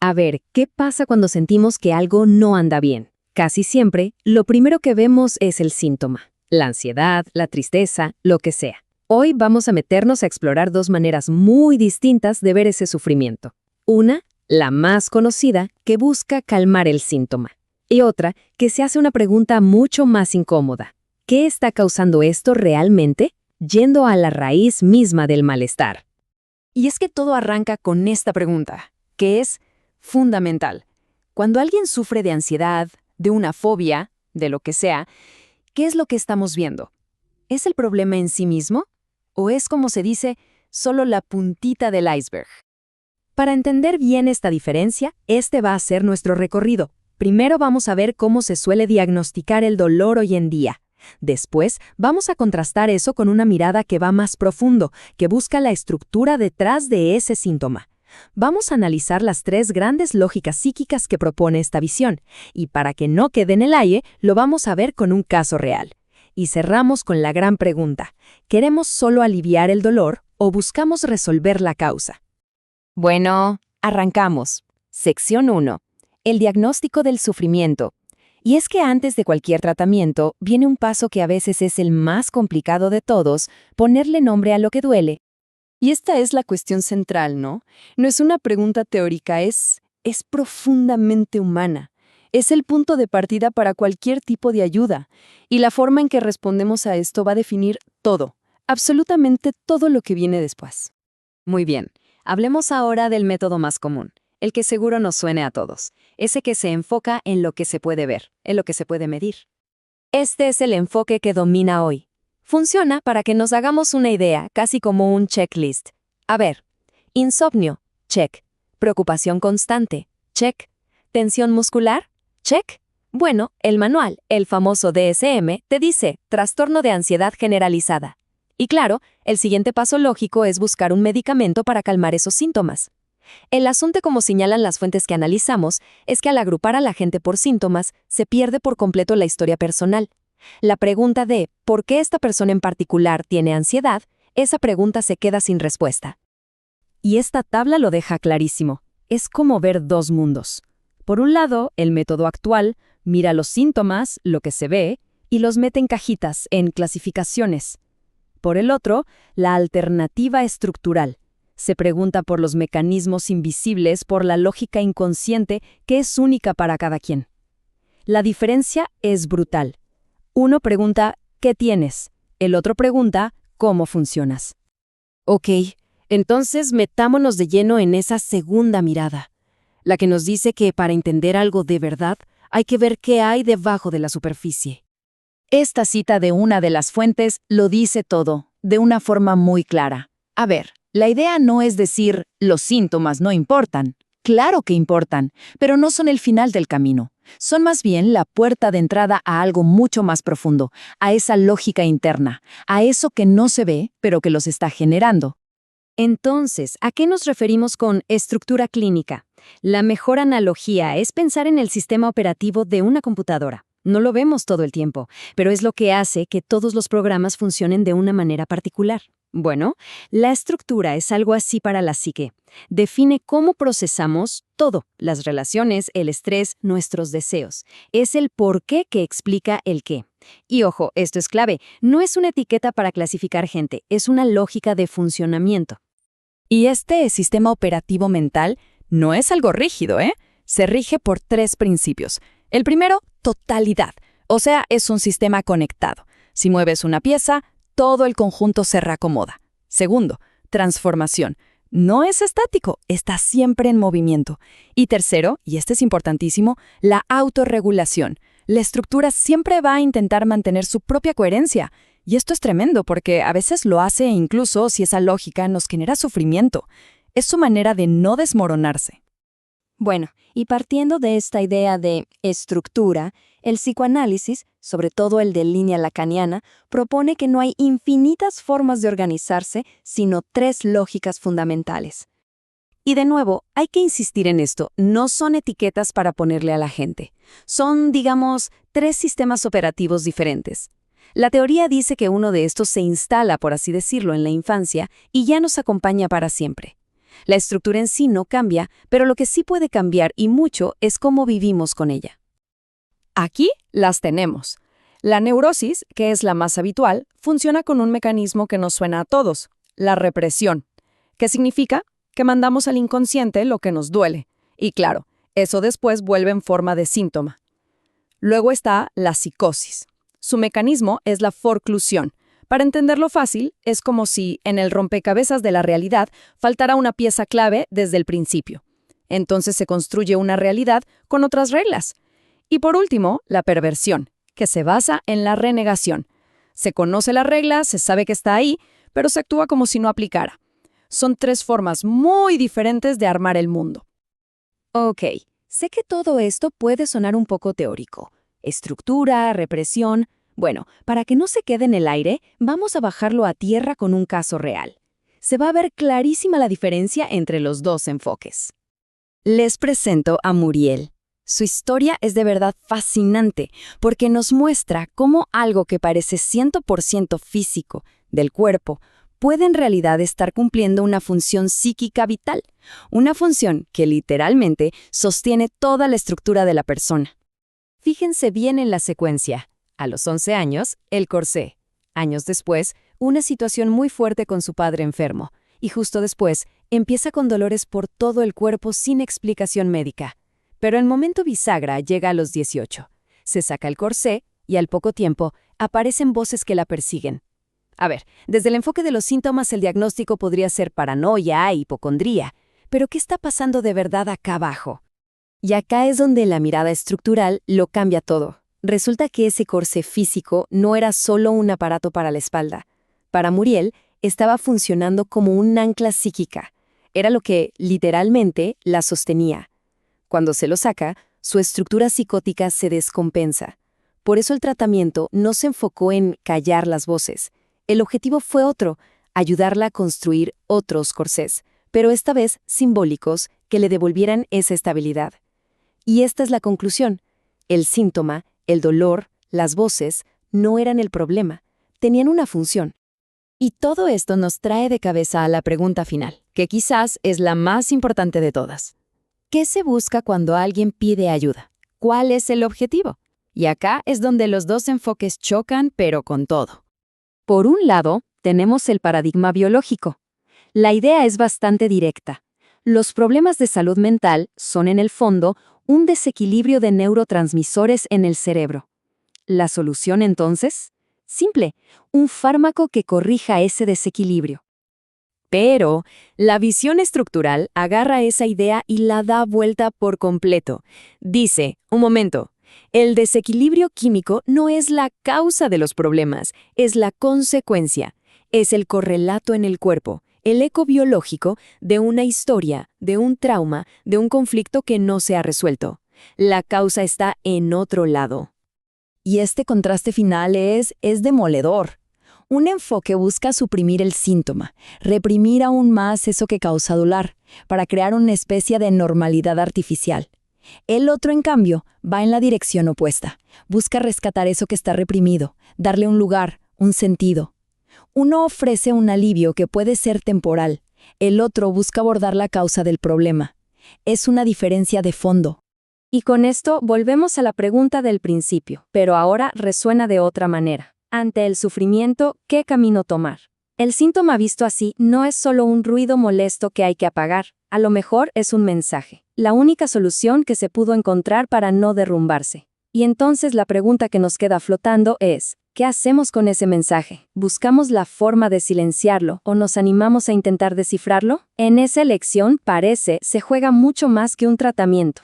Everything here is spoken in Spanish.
A ver, ¿qué pasa cuando sentimos que algo no anda bien? Casi siempre, lo primero que vemos es el síntoma, la ansiedad, la tristeza, lo que sea. Hoy vamos a meternos a explorar dos maneras muy distintas de ver ese sufrimiento. Una, la más conocida, que busca calmar el síntoma. Y otra, que se hace una pregunta mucho más incómoda. ¿Qué está causando esto realmente? Yendo a la raíz misma del malestar. Y es que todo arranca con esta pregunta, que es fundamental. Cuando alguien sufre de ansiedad, de una fobia, de lo que sea, ¿qué es lo que estamos viendo? ¿Es el problema en sí mismo? ¿O es, como se dice, solo la puntita del iceberg? Para entender bien esta diferencia, este va a ser nuestro recorrido. Primero vamos a ver cómo se suele diagnosticar el dolor hoy en día. Después, vamos a contrastar eso con una mirada que va más profundo, que busca la estructura detrás de ese síntoma. Vamos a analizar las tres grandes lógicas psíquicas que propone esta visión, y para que no quede en el aire, lo vamos a ver con un caso real. Y cerramos con la gran pregunta: ¿queremos solo aliviar el dolor o buscamos resolver la causa? Bueno, arrancamos. Sección 1. El diagnóstico del sufrimiento. Y es que antes de cualquier tratamiento, viene un paso que a veces es el más complicado de todos: ponerle nombre a lo que duele. Y esta es la cuestión central, ¿no? No es una pregunta teórica, es profundamente humana. Es el punto de partida para cualquier tipo de ayuda. Y la forma en que respondemos a esto va a definir todo, absolutamente todo lo que viene después. Muy bien, hablemos ahora del método más común, el que seguro nos suene a todos, ese que se enfoca en lo que se puede ver, en lo que se puede medir. Este es el enfoque que domina hoy. Funciona para que nos hagamos una idea, casi como un checklist. A ver, insomnio, check. Preocupación constante, check. Tensión muscular, check. Bueno, el manual, el famoso DSM, te dice trastorno de ansiedad generalizada. Y claro, el siguiente paso lógico es buscar un medicamento para calmar esos síntomas. El asunto, como señalan las fuentes que analizamos, es que al agrupar a la gente por síntomas, se pierde por completo la historia personal. La pregunta de ¿por qué esta persona en particular tiene ansiedad? Esa pregunta se queda sin respuesta. Y esta tabla lo deja clarísimo. Es como ver dos mundos. Por un lado, el método actual mira los síntomas, lo que se ve, y los mete en cajitas, en clasificaciones. Por el otro, la alternativa estructural. Se pregunta por los mecanismos invisibles, por la lógica inconsciente que es única para cada quien. La diferencia es brutal. Uno pregunta, ¿qué tienes? El otro pregunta, ¿cómo funcionas? Ok, entonces metámonos de lleno en esa segunda mirada, la que nos dice que para entender algo de verdad hay que ver qué hay debajo de la superficie. Esta cita de una de las fuentes lo dice todo, de una forma muy clara. A ver, la idea no es decir, los síntomas no importan. Claro que importan, pero no son el final del camino. Son más bien la puerta de entrada a algo mucho más profundo, a esa lógica interna, a eso que no se ve, pero que los está generando. Entonces, ¿a qué nos referimos con estructura clínica? La mejor analogía es pensar en el sistema operativo de una computadora. No lo vemos todo el tiempo, pero es lo que hace que todos los programas funcionen de una manera particular. Bueno, la estructura es algo así para la psique. Define cómo procesamos todo, las relaciones, el estrés, nuestros deseos. Es el por qué que explica el qué. Y ojo, esto es clave, no es una etiqueta para clasificar gente, es una lógica de funcionamiento. Y este sistema operativo mental no es algo rígido, ¿eh? Se rige por 3 principios. El primero, totalidad, o sea, es un sistema conectado. Si mueves una pieza, todo el conjunto se reacomoda. Segundo, transformación. No es estático, está siempre en movimiento. Y tercero, y este es importantísimo, la autorregulación. La estructura siempre va a intentar mantener su propia coherencia. Y esto es tremendo porque a veces lo hace incluso si esa lógica nos genera sufrimiento. Es su manera de no desmoronarse. Bueno, y partiendo de esta idea de estructura, el psicoanálisis, sobre todo el de línea lacaniana, propone que no hay infinitas formas de organizarse, sino 3 lógicas fundamentales. Y de nuevo, hay que insistir en esto, no son etiquetas para ponerle a la gente. Son, digamos, 3 sistemas operativos diferentes. La teoría dice que uno de estos se instala, por así decirlo, en la infancia y ya nos acompaña para siempre. La estructura en sí no cambia, pero lo que sí puede cambiar y mucho es cómo vivimos con ella. Aquí las tenemos. La neurosis, que es la más habitual, funciona con un mecanismo que nos suena a todos, la represión, que significa que mandamos al inconsciente lo que nos duele. Y claro, eso después vuelve en forma de síntoma. Luego está la psicosis. Su mecanismo es la forclusión. Para entenderlo fácil, es como si en el rompecabezas de la realidad faltara una pieza clave desde el principio. Entonces se construye una realidad con otras reglas. Y por último, la perversión, que se basa en la renegación. Se conoce la regla, se sabe que está ahí, pero se actúa como si no aplicara. Son 3 formas muy diferentes de armar el mundo. Ok, sé que todo esto puede sonar un poco teórico. Estructura, represión. Bueno, para que no se quede en el aire, vamos a bajarlo a tierra con un caso real. Se va a ver clarísima la diferencia entre los dos enfoques. Les presento a Muriel. Su historia es de verdad fascinante porque nos muestra cómo algo que parece 100% físico del cuerpo puede en realidad estar cumpliendo una función psíquica vital, una función que literalmente sostiene toda la estructura de la persona. Fíjense bien en la secuencia. A los 11 años, el corsé. Años después, una situación muy fuerte con su padre enfermo. Y justo después, empieza con dolores por todo el cuerpo sin explicación médica. Pero el momento bisagra llega a los 18. Se saca el corsé y al poco tiempo aparecen voces que la persiguen. A ver, desde el enfoque de los síntomas el diagnóstico podría ser paranoia, hipocondría. Pero ¿qué está pasando de verdad acá abajo? Y acá es donde la mirada estructural lo cambia todo. Resulta que ese corsé físico no era solo un aparato para la espalda. Para Muriel, estaba funcionando como un ancla psíquica. Era lo que, literalmente, la sostenía. Cuando se lo saca, su estructura psicótica se descompensa. Por eso el tratamiento no se enfocó en callar las voces. El objetivo fue otro, ayudarla a construir otros corsés, pero esta vez simbólicos, que le devolvieran esa estabilidad. Y esta es la conclusión. El síntoma, el dolor, las voces, no eran el problema, tenían una función. Y todo esto nos trae de cabeza a la pregunta final, que quizás es la más importante de todas. ¿Qué se busca cuando alguien pide ayuda? ¿Cuál es el objetivo? Y acá es donde los dos enfoques chocan, pero con todo. Por un lado, tenemos el paradigma biológico. La idea es bastante directa. Los problemas de salud mental son, en el fondo, un desequilibrio de neurotransmisores en el cerebro. ¿La solución, entonces? Simple, un fármaco que corrija ese desequilibrio. Pero la visión estructural agarra esa idea y la da vuelta por completo. Dice, un momento, el desequilibrio químico no es la causa de los problemas, es la consecuencia, es el correlato en el cuerpo, el eco biológico de una historia, de un trauma, de un conflicto que no se ha resuelto. La causa está en otro lado. Y este contraste final es demoledor. Un enfoque busca suprimir el síntoma, reprimir aún más eso que causa dolor, para crear una especie de normalidad artificial. El otro, en cambio, va en la dirección opuesta. Busca rescatar eso que está reprimido, darle un lugar, un sentido. Uno ofrece un alivio que puede ser temporal. El otro busca abordar la causa del problema. Es una diferencia de fondo. Y con esto volvemos a la pregunta del principio, pero ahora resuena de otra manera. Ante el sufrimiento, ¿qué camino tomar? El síntoma visto así no es solo un ruido molesto que hay que apagar, a lo mejor es un mensaje, la única solución que se pudo encontrar para no derrumbarse. Y entonces la pregunta que nos queda flotando es, ¿qué hacemos con ese mensaje? ¿Buscamos la forma de silenciarlo o nos animamos a intentar descifrarlo? En esa elección, parece, se juega mucho más que un tratamiento.